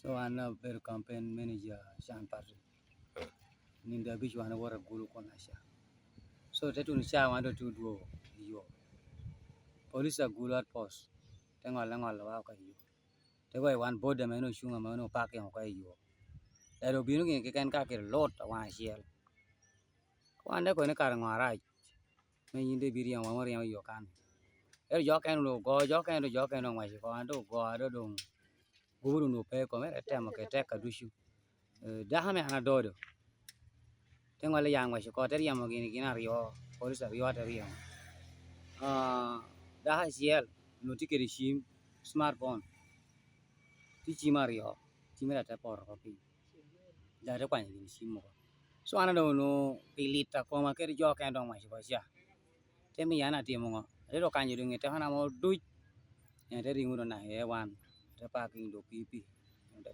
So I'm a very campaign manager, Shan Party. Ninda beach one over a guru konasha. So that one sha wanted to do you. Police are good at post. Tangalangal waka you. They were one board the manu shunga manu parking okay you. That will be looking can catch a lot of one shell. One day going to carry Main the video one more you can. Your can go, your can do your can on my go, I don't go no pay come at a time of attack a issue. Dahame anadoro. Tengo le yang wa ko teri yang gini gina rio polis rio teri yang dah sial nuti ke sim smartphone ti cima rio cima ada por kopi dah ada kwan gini sim mo so ana do no pilita ko ma ke jo kan dong ma ko sia temi yana ti mo re do kan yu ngi te hana mo du ya teri ngudo na he wan te parking do pipi da